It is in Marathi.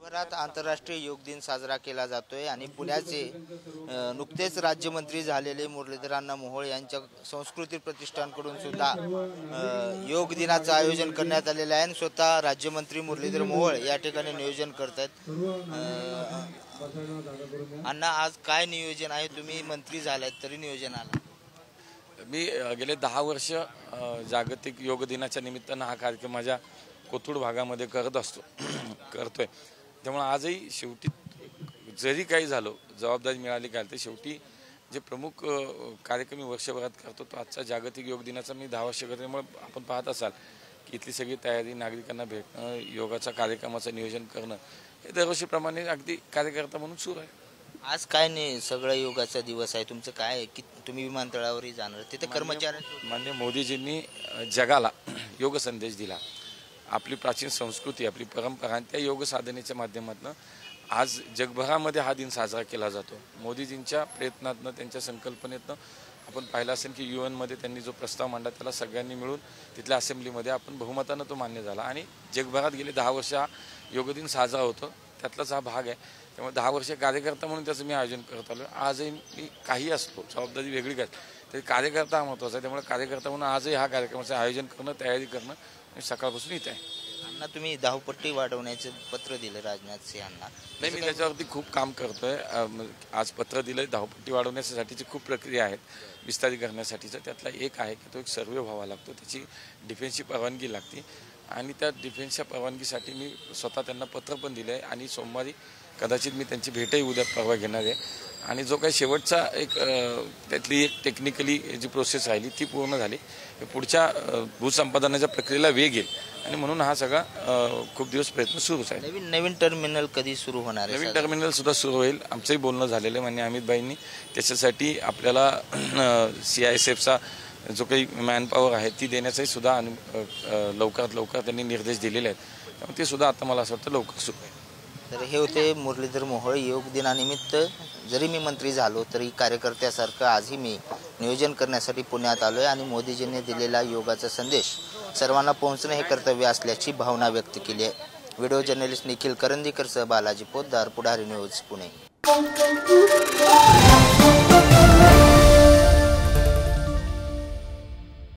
जगभरात आंतरराष्ट्रीय योग दिन साजरा केला जातोय आणि पुण्याचे नुकतेच राज्यमंत्री झालेले मुरलीधर अण्णा मोहोळ यांच्या संस्कृती प्रतिष्ठानकडून सुद्धा योग दिनाचं आयोजन करण्यात आलेलं आहे आणि स्वतः राज्यमंत्री मुरलीधर मोहोळ या ठिकाणी नियोजन करतात। अण्णा, आज काय नियोजन आहे? तुम्ही मंत्री झालात तरी नियोजन आला? मी गेले 10 वर्ष जागतिक योग दिनाच्या निमित्तानं हा कार्यक्रम माझ्या कोथरूड भागामध्ये करतोय। त्यामुळे आजही शेवटी जरी काही झालं, जबाबदारी मिळाली काय तर शेवटी जे प्रमुख कार्यक्रम वर्षभरात करतो तो आजचा जागतिक योग दिनाचा मी 10 वर्ष करतो। त्यामुळे आपण पाहत असाल की इथली सगळी तयारी, नागरिकांना भेटणं, योगाच्या कार्यक्रमाचं नियोजन करणं हे दरवर्षीप्रमाणे अगदी कार्यकर्ता म्हणून सुरू आहे। आज काय नाही, सगळं योगाचा दिवस आहे। तुमचं काय की तुम्ही विमानतळावरही जाणार, तिथे कर्मचारी माननीय मोदीजींनी जगाला योग संदेश दिला। आपली प्राचीन संस्कृती, आपली परंपरा त्या योग साधनेच्या माध्यमातून आज जगभरामध्ये हा दिन साजरा केला जातो। मोदीजींच्या प्रयत्नातनं, त्यांच्या संकल्पनेतनं आपण पाहिलं असेल की UN मध्ये त्यांनी जो प्रस्ताव मांडला त्याला सगळ्यांनी मिळून तिथल्या असेंब्लीमध्ये आपण बहुमतानं तो मान्य झाला आणि जगभरात गेले 10 वर्ष हा योग दिन साजरा होतो, त्यातलाच हा भाग आहे। त्यामुळे 10 वर्ष कार्यकर्ता म्हणून त्याचं मी आयोजन करत आलो। आजही मी काही असतो, जबाबदारी वेगळी काय तरी कार्यकर्ता हा महत्त्वाचा आहे। त्यामुळे कार्यकर्ता म्हणून आजही हा कार्यक्रमाचं आयोजन करणं, तयारी करणं सकाळपासून येत आहे। अण्णा, तुम्ही धावपट्टी वाढवण्याचे पत्र दिलं राजनाथ सिंहांना? नाही, मी त्याच्यावरती खूप काम करतोय। आज पत्र दिलंय, धावपट्टी वाढवण्यासाठीची खूप प्रक्रिया आहेत विस्तारित करण्यासाठीचं। त्यातला एक आहे की तो एक सर्वे व्हावा लागतो, त्याची डिफेन्सची परवानगी लागते आणि त्या डिफेन्सच्या परवानगीसाठी मी स्वतः त्यांना पत्र पण दिलं आहे आणि सोमवारी कदाचित मी त्यांची भेटही उद्या परवा घेणार आहे आणि जो काही शेवटचा एक त्यातली एक टेक्निकली जी प्रोसेस राहिली ती पूर्ण झाली। पुढच्या भूसंपादनाच्या प्रक्रियेला वेग येईल आणि म्हणून हा सगळा खूप दिवस प्रयत्न सुरूच आहे। नवीन टर्मिनल कधी सुरू होणार आहे? नवीन टर्मिनल सुद्धा सुरू होईल। आमचंही बोलणं झालेलं आहे माननीय अमित भाईंनी। त्याच्यासाठी आपल्याला CISFचा जो काही मॅनपॉवर आहे ती देण्याचाही सुद्धा लवकरात लवकर त्यांनी निर्देश दिलेले आहेत। त्यामुळे ते सुद्धा आता मला असं वाटतं लवकर सुरू आहे। तर हे होते मुरलीधर मोहोळ। योग दिनानिमित्त जरी मी मंत्री झालो तरी कार्यकर्त्यासारखं आजही मी नियोजन करण्यासाठी पुण्यात आलोय आणि मोदीजींनी दिलेला योगाचा संदेश सर्वांना पोहोचणं हे कर्तव्य असल्याची भावना व्यक्त केली आहे। व्हिडिओ जर्नलिस्ट निखिल करंदीकरसह बालाजी पोद्दार, पुढारी न्यूज, पुणे।